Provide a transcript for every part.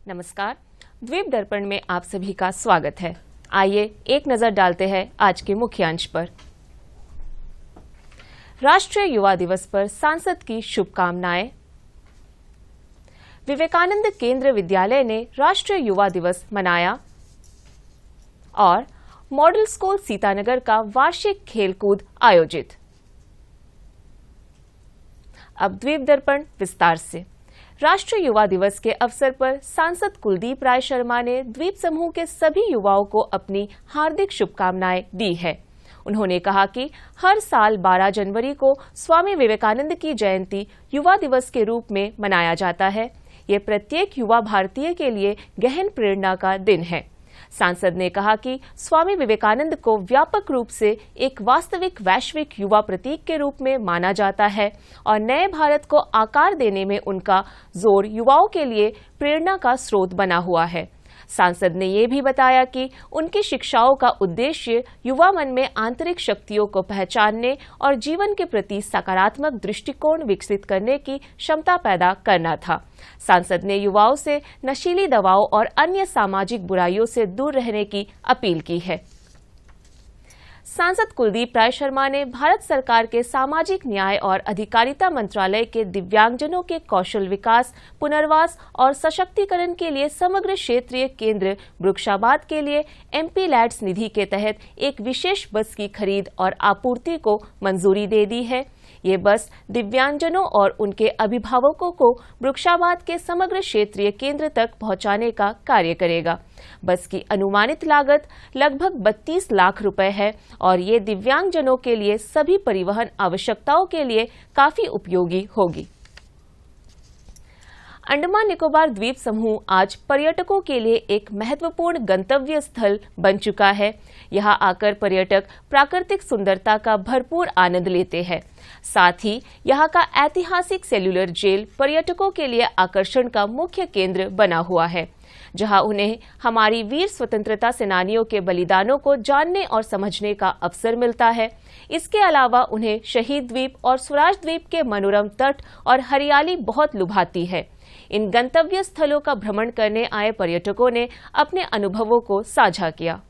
नमस्कार, द्वीप दर्पण में आप सभी का स्वागत है। आइए एक नजर डालते हैं आज के मुख्य अंश पर। राष्ट्रीय युवा दिवस पर सांसद की शुभकामनाएं। विवेकानंद केंद्र विद्यालय ने राष्ट्रीय युवा दिवस मनाया। और मॉडल स्कूल सीतानगर का वार्षिक खेलकूद आयोजित। अब द्वीप दर्पण विस्तार से। राष्ट्रीय युवा दिवस के अवसर पर सांसद कुलदीप राय शर्मा ने द्वीप समूह के सभी युवाओं को अपनी हार्दिक शुभकामनाएं दी है। उन्होंने कहा कि हर साल 12 जनवरी को स्वामी विवेकानंद की जयंती युवा दिवस के रूप में मनाया जाता है। ये प्रत्येक युवा भारतीय के लिए गहन प्रेरणा का दिन है। सांसद ने कहा कि स्वामी विवेकानंद को व्यापक रूप से एक वास्तविक वैश्विक युवा प्रतीक के रूप में माना जाता है और नए भारत को आकार देने में उनका जोर युवाओं के लिए प्रेरणा का स्रोत बना हुआ है। सांसद ने ये भी बताया कि उनकी शिक्षाओं का उद्देश्य युवा मन में आंतरिक शक्तियों को पहचानने और जीवन के प्रति सकारात्मक दृष्टिकोण विकसित करने की क्षमता पैदा करना था। सांसद ने युवाओं से नशीली दवाओं और अन्य सामाजिक बुराइयों से दूर रहने की अपील की है। सांसद कुलदीप राय शर्मा ने भारत सरकार के सामाजिक न्याय और अधिकारिता मंत्रालय के दिव्यांगजनों के कौशल विकास, पुनर्वास और सशक्तिकरण के लिए समग्र क्षेत्रीय केंद्र वृक्षाबाद के लिए MP लैड्स निधि के तहत एक विशेष बस की खरीद और आपूर्ति को मंजूरी दे दी है। ये बस दिव्यांगजनों और उनके अभिभावकों को वृक्षाबाद के समग्र क्षेत्रीय केंद्र तक पहुंचाने का कार्य करेगा। बस की अनुमानित लागत लगभग 32 लाख रुपए है और ये दिव्यांगजनों के लिए सभी परिवहन आवश्यकताओं के लिए काफी उपयोगी होगी। अंडमान निकोबार द्वीप समूह आज पर्यटकों के लिए एक महत्वपूर्ण गंतव्य स्थल बन चुका है। यहाँ आकर पर्यटक प्राकृतिक सुंदरता का भरपूर आनंद लेते हैं। साथ ही यहाँ का ऐतिहासिक सेल्यूलर जेल पर्यटकों के लिए आकर्षण का मुख्य केंद्र बना हुआ है, जहाँ उन्हें हमारी वीर स्वतंत्रता सेनानियों के बलिदानों को जानने और समझने का अवसर मिलता है। इसके अलावा उन्हें शहीद द्वीप और स्वराज द्वीप के मनोरम तट और हरियाली बहुत लुभाती है। इन गंतव्य स्थलों का भ्रमण करने आए पर्यटकों ने अपने अनुभवों को साझा किया।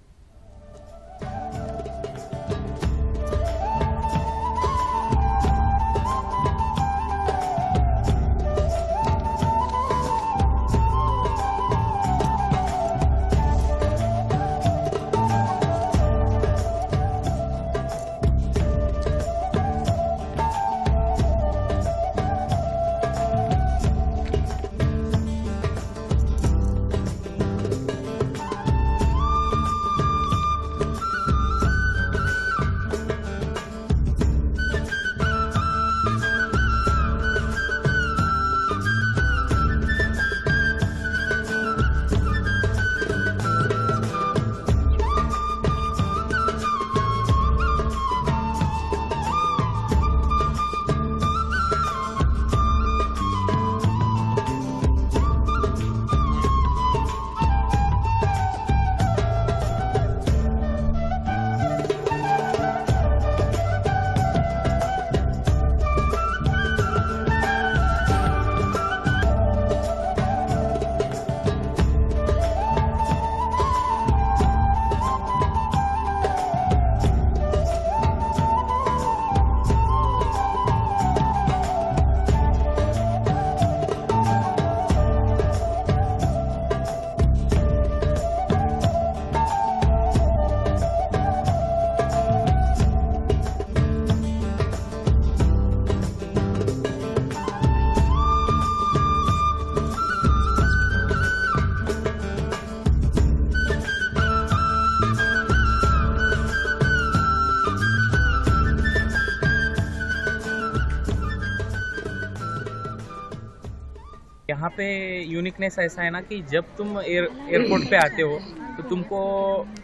यहाँ पे यूनिकनेस ऐसा है ना कि जब तुम एयरपोर्ट पे आते हो तो तुमको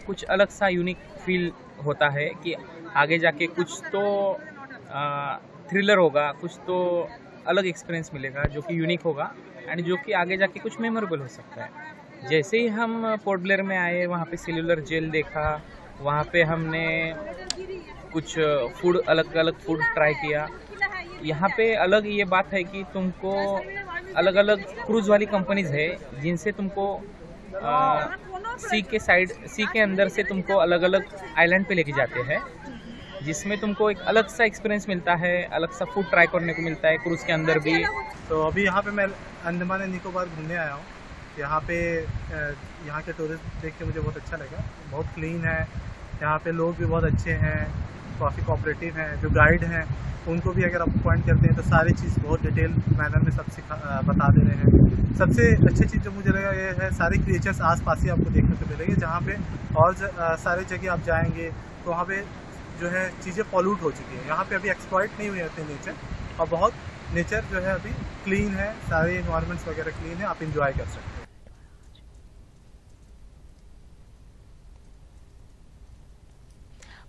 कुछ अलग सा यूनिक फील होता है कि आगे जाके कुछ तो थ्रिलर होगा, कुछ तो अलग एक्सपीरियंस मिलेगा जो कि यूनिक होगा एंड जो कि आगे जाके कुछ मेमोरेबल हो सकता है। जैसे ही हम पोर्ट ब्लेयर में आए, वहाँ पे सेल्यूलर जेल देखा, वहाँ पे हमने कुछ अलग अलग फूड ट्राई किया। यहाँ पे अलग ये बात है कि तुमको अलग अलग क्रूज वाली कंपनीज है जिनसे तुमको सी के अंदर से तुमको अलग अलग आइलैंड पे लेके जाते हैं, जिसमें तुमको एक अलग सा एक्सपीरियंस मिलता है, अलग सा फूड ट्राई करने को मिलता है क्रूज के अंदर भी। तो अभी यहाँ पे मैं अंडमान एंड निकोबार घूमने आया हूँ। यहाँ पे यहाँ के टूरिस्ट देख के मुझे बहुत अच्छा लगा। बहुत क्लीन है, यहाँ पे लोग भी बहुत अच्छे हैं, काफ़ी कोऑपरेटिव हैं। जो गाइड हैं उनको भी अगर आप पॉइंट करते हैं तो सारी चीज़ बहुत डिटेल मैनर में सब बता दे रहे हैं। सबसे अच्छी चीज़ जो मुझे लगा ये है सारे क्रिएचर्स आस-पास ही आपको देखने को मिलेंगे। जहाँ पे और सारे जगह आप जाएंगे तो वहाँ पे जो है चीज़ें पॉल्यूट हो चुकी हैं। यहाँ पे अभी एक्सप्लॉइट नहीं हुए होते नेचर, और बहुत नेचर जो है अभी क्लीन है, सारे इन्वायरमेंट्स वगैरह क्लीन है, आप इंजॉय कर सकते हैं।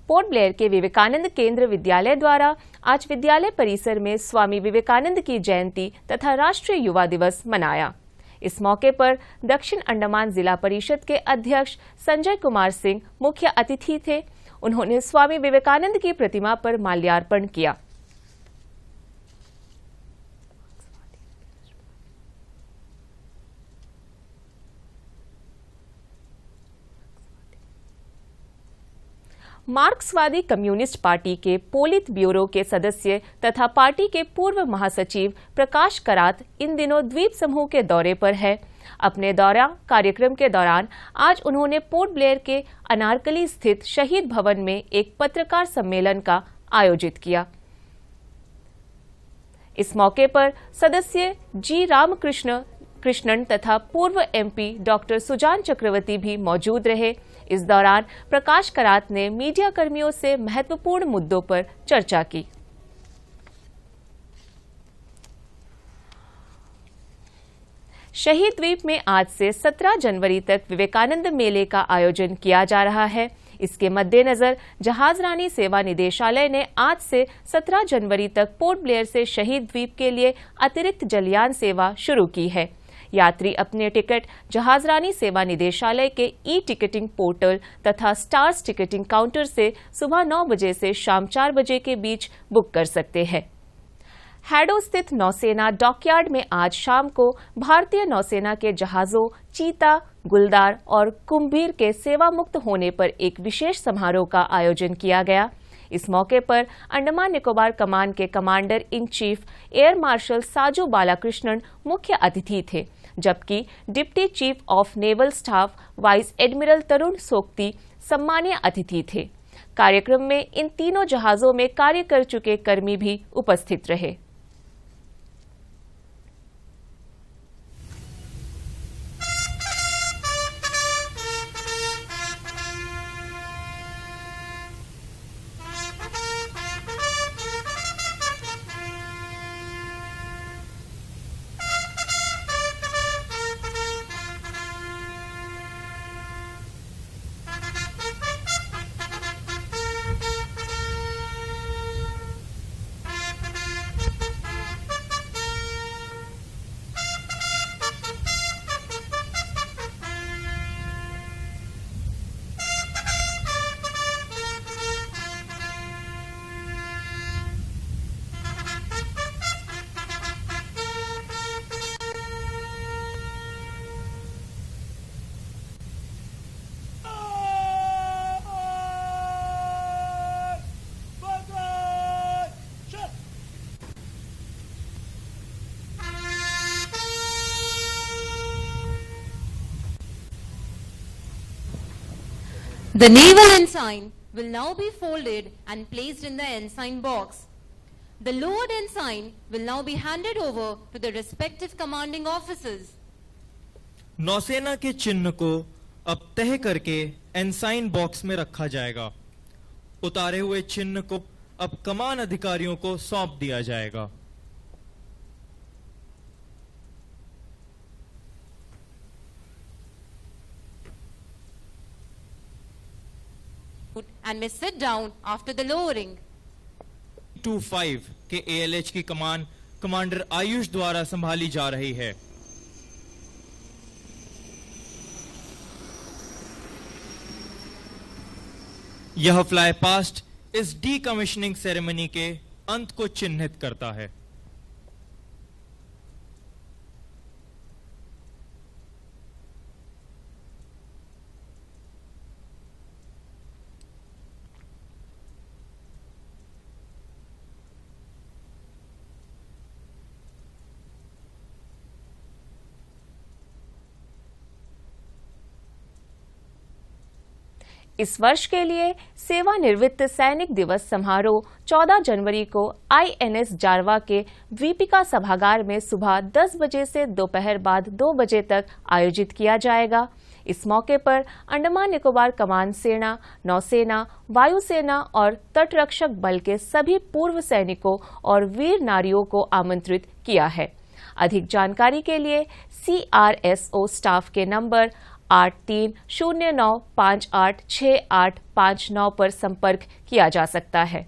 पोर्ट ब्लेयर के विवेकानंद केंद्र विद्यालय द्वारा आज विद्यालय परिसर में स्वामी विवेकानंद की जयंती तथा राष्ट्रीय युवा दिवस मनाया। इस मौके पर दक्षिण अंडमान जिला परिषद के अध्यक्ष संजय कुमार सिंह मुख्य अतिथि थे। उन्होंने स्वामी विवेकानंद की प्रतिमा पर माल्यार्पण किया। मार्क्सवादी कम्युनिस्ट पार्टी के पोलित ब्यूरो के सदस्य तथा पार्टी के पूर्व महासचिव प्रकाश करात इन दिनों द्वीप समूह के दौरे पर है। अपने कार्यक्रम के दौरान आज उन्होंने पोर्ट ब्लेयर के अनारकली स्थित शहीद भवन में एक पत्रकार सम्मेलन का आयोजित किया। इस मौके पर सदस्य जी रामकृष्णन तथा पूर्व एमपी डॉक्टर सुजान चक्रवर्ती भी मौजूद रहे। इस दौरान प्रकाश करात ने मीडिया कर्मियों से महत्वपूर्ण मुद्दों पर चर्चा की। शहीद द्वीप में आज से 17 जनवरी तक विवेकानंद मेले का आयोजन किया जा रहा है। इसके मद्देनजर जहाजरानी सेवा निदेशालय ने आज से 17 जनवरी तक पोर्ट ब्लेयर से शहीद द्वीप के लिए अतिरिक्त जलयान सेवा शुरू की है। यात्री अपने टिकट जहाजरानी सेवा निदेशालय के ई टिकटिंग पोर्टल तथा स्टार्स टिकटिंग काउंटर से सुबह 9 बजे से शाम 4 बजे के बीच बुक कर सकते हैं। हैडो स्थित नौसेना डॉकयार्ड में आज शाम को भारतीय नौसेना के जहाजों चीता, गुलदार और कुंभीर के सेवा मुक्त होने पर एक विशेष समारोह का आयोजन किया गया। इस मौके पर अंडमान निकोबार कमान के commander in chief air marshal Saju Balakrishnan मुख्य अतिथि थे, जबकि deputy chief of naval staff vice admiral Tarun Sokti सम्मानीय अतिथि थे। कार्यक्रम में इन तीनों जहाजों में कार्य कर चुके कर्मी भी उपस्थित रहे। The naval ensign will now be folded and placed in the ensign box. The lowered ensign will now be handed over to the respective commanding officers. नौसेना के चिन्ह को अब तय करके एनसाइन बॉक्स में रखा जाएगा। उतारे हुए चिन्ह को अब कमान अधिकारियों को सौंप दिया जाएगा। And may sit down after the lowering. 25 के ALH की कमान कमांडर आयुष द्वारा संभाली जा रही है। यह फ्लाई पास्ट इस डीकमीशनिंग सेरेमनी के अंत को चिन्हित करता है। इस वर्ष के लिए सेवानिवृत्त सैनिक दिवस समारोह 14 जनवरी को INS जारवा के द्वीपिका सभागार में सुबह 10 बजे से दोपहर बाद 2 बजे तक आयोजित किया जाएगा। इस मौके पर अंडमान निकोबार कमान सेना, नौसेना, वायुसेना और तटरक्षक बल के सभी पूर्व सैनिकों और वीर नारियों को आमंत्रित किया है। अधिक जानकारी के लिए CRSO स्टाफ के नंबर 8309586859 पर संपर्क किया जा सकता है।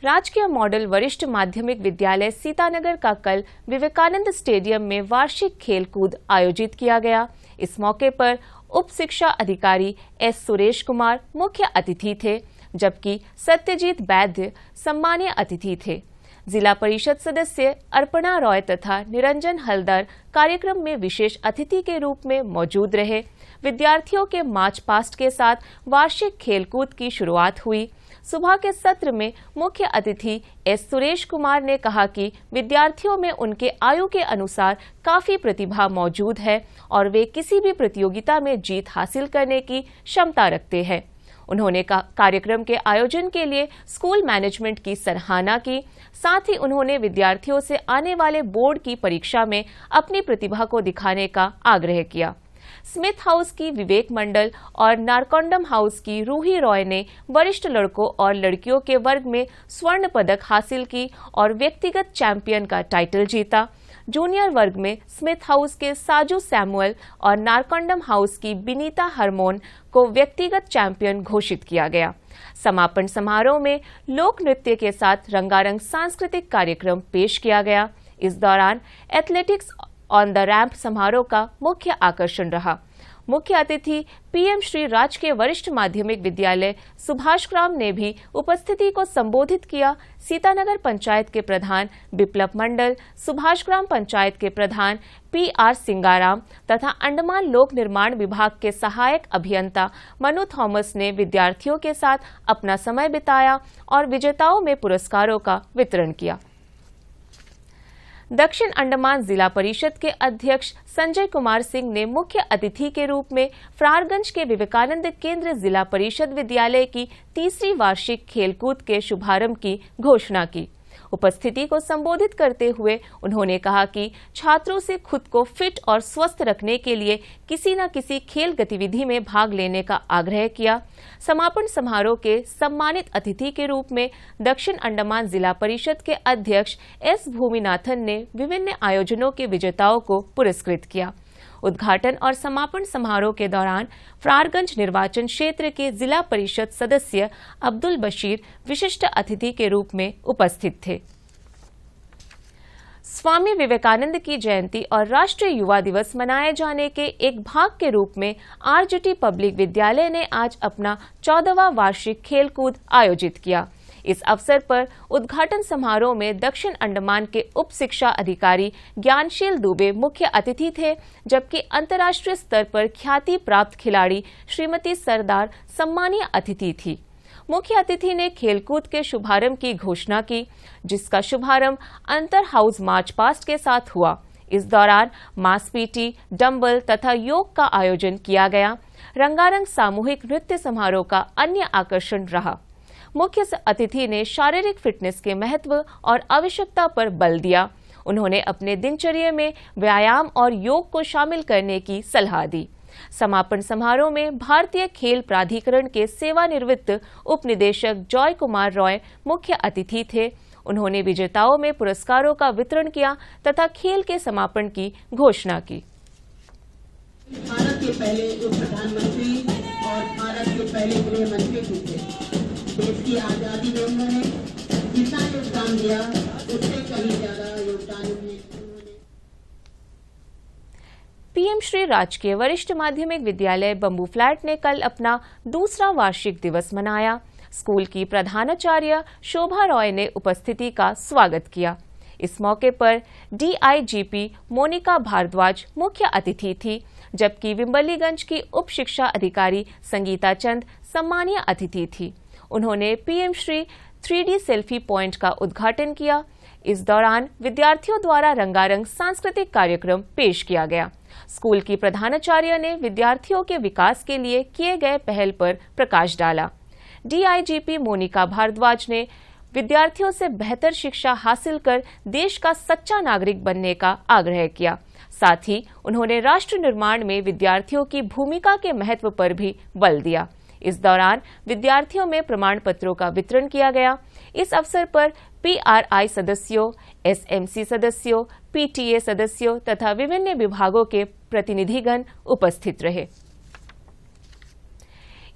राजकीय मॉडल वरिष्ठ माध्यमिक विद्यालय सीतानगर का कल विवेकानंद स्टेडियम में वार्षिक खेलकूद आयोजित किया गया। इस मौके पर उप शिक्षा अधिकारी S सुरेश कुमार मुख्य अतिथि थे, जबकि सत्यजीत वैद्य सम्मानीय अतिथि थे। जिला परिषद सदस्य अर्पणा रॉय तथा निरंजन हलदर कार्यक्रम में विशेष अतिथि के रूप में मौजूद रहे। विद्यार्थियों के मार्च पास्ट के साथ वार्षिक खेलकूद की शुरुआत हुई। सुबह के सत्र में मुख्य अतिथि S सुरेश कुमार ने कहा कि विद्यार्थियों में उनके आयु के अनुसार काफी प्रतिभा मौजूद है और वे किसी भी प्रतियोगिता में जीत हासिल करने की क्षमता रखते हैं। उन्होंने कार्यक्रम के आयोजन के लिए स्कूल मैनेजमेंट की सराहना की। साथ ही उन्होंने विद्यार्थियों से आने वाले बोर्ड की परीक्षा में अपनी प्रतिभा को दिखाने का आग्रह किया। स्मिथ हाउस की विवेक मंडल और नारकोंडम हाउस की रूही रॉय ने वरिष्ठ लड़कों और लड़कियों के वर्ग में स्वर्ण पदक हासिल की और व्यक्तिगत चैंपियन का टाइटल जीता। जूनियर वर्ग में स्मिथ हाउस के साजू सैमुअल और नारकोंडम हाउस की बिनीता हरमोन को व्यक्तिगत चैंपियन घोषित किया गया। समापन समारोह में लोक नृत्य के साथ रंगारंग सांस्कृतिक कार्यक्रम पेश किया गया। इस दौरान एथलेटिक्स ऑन द रैंप समारोह का मुख्य आकर्षण रहा। मुख्य अतिथि PM श्री राजकीय वरिष्ठ माध्यमिक विद्यालय सुभाषग्राम ने भी उपस्थिति को संबोधित किया। सीतानगर पंचायत के प्रधान बिप्लब मंडल, सुभाषग्राम पंचायत के प्रधान PR सिंगाराम तथा अंडमान लोक निर्माण विभाग के सहायक अभियंता मनु थॉमस ने विद्यार्थियों के साथ अपना समय बिताया और विजेताओं में पुरस्कारों का वितरण किया। दक्षिण अंडमान जिला परिषद के अध्यक्ष संजय कुमार सिंह ने मुख्य अतिथि के रूप में फ्रारगंज के विवेकानंद केंद्र जिला परिषद विद्यालय की तीसरी वार्षिक खेलकूद के शुभारंभ की घोषणा की। उपस्थिति को संबोधित करते हुए उन्होंने कहा कि छात्रों से खुद को फिट और स्वस्थ रखने के लिए किसी न किसी खेल गतिविधि में भाग लेने का आग्रह किया। समापन समारोह के सम्मानित अतिथि के रूप में दक्षिण अंडमान जिला परिषद के अध्यक्ष S भूमिनाथन ने विभिन्न आयोजनों के विजेताओं को पुरस्कृत किया। उद्घाटन और समापन समारोह के दौरान फ्रारगंज निर्वाचन क्षेत्र के जिला परिषद सदस्य अब्दुल बशीर विशिष्ट अतिथि के रूप में उपस्थित थे। स्वामी विवेकानंद की जयंती और राष्ट्रीय युवा दिवस मनाए जाने के एक भाग के रूप में RGT पब्लिक विद्यालय ने आज अपना 14वां वार्षिक खेलकूद आयोजित किया। इस अवसर पर उद्घाटन समारोह में दक्षिण अंडमान के उप शिक्षा अधिकारी ज्ञानशील दुबे मुख्य अतिथि थे, जबकि अंतर्राष्ट्रीय स्तर पर ख्याति प्राप्त खिलाड़ी श्रीमती सरदार सम्मानीय अतिथि थी। मुख्य अतिथि ने खेलकूद के शुभारंभ की घोषणा की, जिसका शुभारंभ अंतर हाउस मार्च पास्ट के साथ हुआ। इस दौरान मास पीटी, डंबल तथा योग का आयोजन किया गया। रंगारंग सामूहिक नृत्य समारोह का अन्य आकर्षण रहा। मुख्य अतिथि ने शारीरिक फिटनेस के महत्व और आवश्यकता पर बल दिया। उन्होंने अपने दिनचर्या में व्यायाम और योग को शामिल करने की सलाह दी। समापन समारोह में भारतीय खेल प्राधिकरण के सेवानिवृत्त उप निदेशक जॉय कुमार रॉय मुख्य अतिथि थे। उन्होंने विजेताओं में पुरस्कारों का वितरण किया तथा खेल के समापन की घोषणा की। भारत के पहले जो प्रधानमंत्री और भारत के पहले गृह मंत्री थे, देश की आजादी में उन्होंने जितना योगदान दिया उससे कहीं ज्यादा योगदान उन्होंने। PM श्री राजकीय वरिष्ठ माध्यमिक विद्यालय बम्बू फ्लैट ने कल अपना दूसरा वार्षिक दिवस मनाया। स्कूल की प्रधानाचार्य शोभा रॉय ने उपस्थिति का स्वागत किया। इस मौके पर DIGP मोनिका भारद्वाज मुख्य अतिथि थी, जबकि विम्बलीगंज की उप शिक्षा अधिकारी संगीता चंद सम्मानीय अतिथि थी। उन्होंने PM Shri 3D selfie point का उद्घाटन किया। इस दौरान विद्यार्थियों द्वारा रंगारंग सांस्कृतिक कार्यक्रम पेश किया गया। स्कूल की प्रधानाचार्य ने विद्यार्थियों के विकास के लिए किए गए पहल पर प्रकाश डाला। डीआईजीपी मोनिका भारद्वाज ने विद्यार्थियों से बेहतर शिक्षा हासिल कर देश का सच्चा नागरिक बनने का आग्रह किया। साथ ही उन्होंने राष्ट्र निर्माण में विद्यार्थियों की भूमिका के महत्व पर भी बल दिया। इस दौरान विद्यार्थियों में प्रमाण पत्रों का वितरण किया गया। इस अवसर पर पीआरआई सदस्यों, एसएमसी सदस्यों, पीटीए सदस्यों तथा विभिन्न विभागों के प्रतिनिधिगण उपस्थित रहे।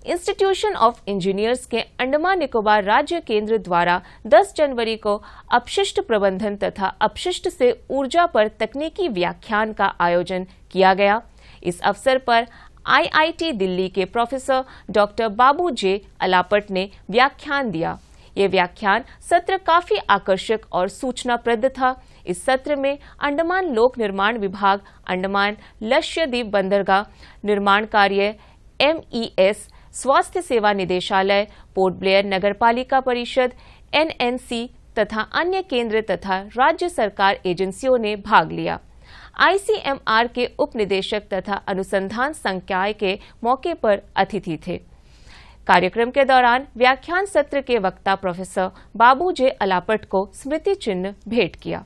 इंस्टीट्यूशन ऑफ इंजीनियर्स के अंडमान निकोबार राज्य केंद्र द्वारा 10 जनवरी को अपशिष्ट प्रबंधन तथा अपशिष्ट से ऊर्जा पर तकनीकी व्याख्यान का आयोजन किया गया। इस अवसर पर आईआईटी दिल्ली के प्रोफेसर डॉक्टर बाबू जे अलापट ने व्याख्यान दिया। ये व्याख्यान सत्र काफी आकर्षक और सूचनाप्रद था। इस सत्र में अंडमान लोक निर्माण विभाग, अंडमान लक्षद्वीप बंदरगाह निर्माण कार्य, MES, स्वास्थ्य सेवा निदेशालय, पोर्ट ब्लेयर नगरपालिका परिषद, NNC तथा अन्य केंद्र तथा राज्य सरकार एजेंसियों ने भाग लिया। ICMR के उप निदेशक तथा अनुसंधान संकाय के मौके पर अतिथि थे। कार्यक्रम के दौरान व्याख्यान सत्र के वक्ता प्रोफेसर बाबू जे अलापट को स्मृति चिन्ह भेंट किया।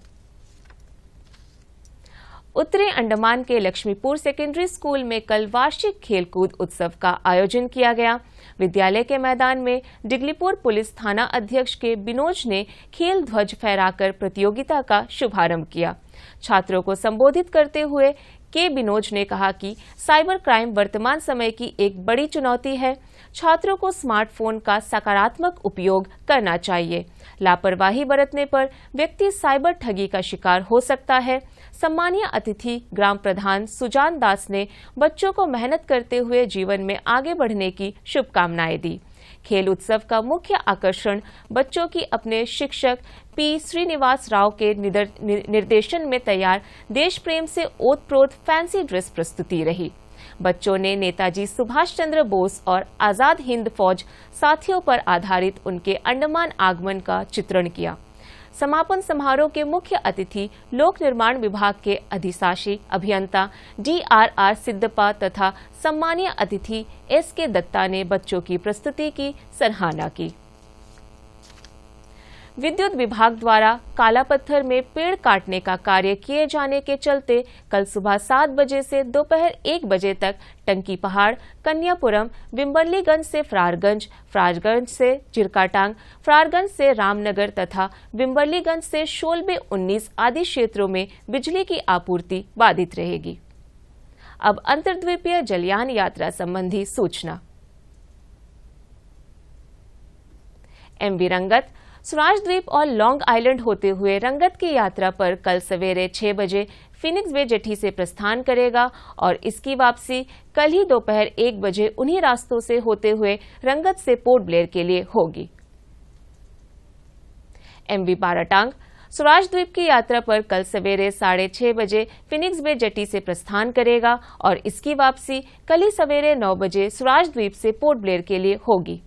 उत्तरी अंडमान के लक्ष्मीपुर सेकेंडरी स्कूल में कल वार्षिक खेलकूद उत्सव का आयोजन किया गया। विद्यालय के मैदान में डिगलीपुर पुलिस थाना अध्यक्ष के बिनोज ने खेल ध्वज फहराकर प्रतियोगिता का शुभारंभ किया। छात्रों को संबोधित करते हुए के बिनोज ने कहा कि साइबर क्राइम वर्तमान समय की एक बड़ी चुनौती है। छात्रों को स्मार्टफोन का सकारात्मक उपयोग करना चाहिए। लापरवाही बरतने पर व्यक्ति साइबर ठगी का शिकार हो सकता है। सम्मानीय अतिथि ग्राम प्रधान सुजान दास ने बच्चों को मेहनत करते हुए जीवन में आगे बढ़ने की शुभकामनाएं दी। खेल उत्सव का मुख्य आकर्षण बच्चों की अपने शिक्षक पी श्रीनिवास राव के निर्देशन में तैयार देश प्रेम से ओतप्रोत फैंसी ड्रेस प्रस्तुति रही। बच्चों ने नेताजी सुभाष चंद्र बोस और आजाद हिंद फौज साथियों पर आधारित उनके अंडमान आगमन का चित्रण किया। समापन समारोह के मुख्य अतिथि लोक निर्माण विभाग के अधिशासी अभियंता DRR सिद्धप्पा तथा सम्मानीय अतिथि SK दत्ता ने बच्चों की प्रस्तुति की सराहना की। विद्युत विभाग द्वारा कालापत्थर में पेड़ काटने का कार्य किए जाने के चलते कल सुबह 7 बजे से दोपहर 1 बजे तक टंकी पहाड़, कन्यापुरम, विम्बरलीगंज से फ्रारगंज, फ्रारगंज से चिरकाटांग, फ्रारगंज से रामनगर तथा विम्बरलीगंज से शोलबे 19 आदि क्षेत्रों में बिजली की आपूर्ति बाधित रहेगी। अब अंतर्द्वीपीय जलयान यात्रा संबंधी सूचना। MV रंगत स्वराज द्वीप और लॉन्ग आइलैंड होते हुए रंगत की यात्रा पर कल सवेरे 6 बजे फिनिक्स बे जेटी से प्रस्थान करेगा और इसकी वापसी कल ही दोपहर 1 बजे उन्हीं रास्तों से होते हुए रंगत से पोर्ट ब्लेयर के लिए होगी। MV बाराटांग स्वराज द्वीप की यात्रा पर कल सवेरे 6:30 बजे फिनिक्स बे जेटी से प्रस्थान करेगा और इसकी वापसी कल ही सवेरे 9 बजे स्वराज द्वीप से पोर्ट ब्लेयर के लिए होगी।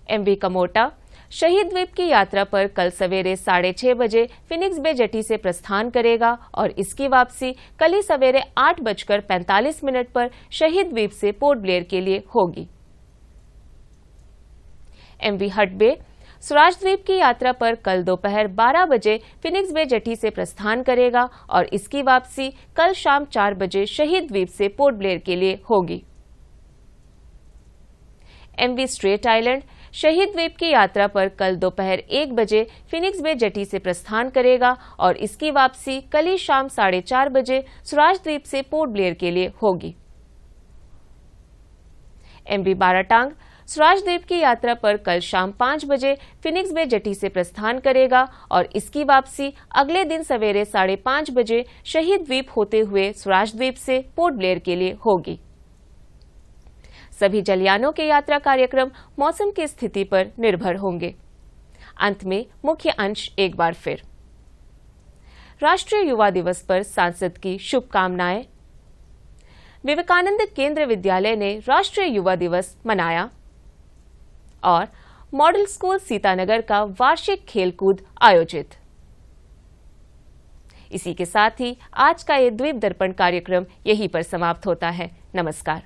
MV कमोटा शहीद द्वीप की यात्रा पर कल सवेरे 6:30 बजे फिनिक्स बे जेटी से प्रस्थान करेगा और इसकी वापसी कल ही सवेरे 8:45 पर शहीद द्वीप से पोर्ट ब्लेयर के लिए होगी। MV हट बे स्वराज द्वीप की यात्रा पर कल दोपहर 12 बजे फिनिक्स बे जेटी से प्रस्थान करेगा और इसकी वापसी कल शाम 4 बजे शहीद द्वीप से पोर्ट ब्लेयर के लिए होगी। MV स्ट्रेट आइलैंड शहीद द्वीप की यात्रा पर कल दोपहर 1 बजे फिनिक्स बे जेटी से प्रस्थान करेगा और इसकी वापसी कल ही शाम 4:30 बजे स्वराज द्वीप से पोर्ट ब्लेयर के लिए होगी। MV बाराटांग स्वराज द्वीप की यात्रा पर कल शाम 5 बजे फिनिक्स बे जेटी से प्रस्थान करेगा और इसकी वापसी अगले दिन सवेरे 5:30 बजे शहीद द्वीप होते हुए स्वराज द्वीप से पोर्ट ब्लेयर के लिए होगी। सभी जलयानों के यात्रा कार्यक्रम मौसम की स्थिति पर निर्भर होंगे। अंत में मुख्य अंश एक बार फिर। राष्ट्रीय युवा दिवस पर सांसद की शुभकामनाएं। विवेकानंद केंद्र विद्यालय ने राष्ट्रीय युवा दिवस मनाया और मॉडल स्कूल सीतानगर का वार्षिक खेलकूद आयोजित। इसी के साथ ही आज का ये द्वीप दर्पण कार्यक्रम यहीं पर समाप्त होता है। नमस्कार।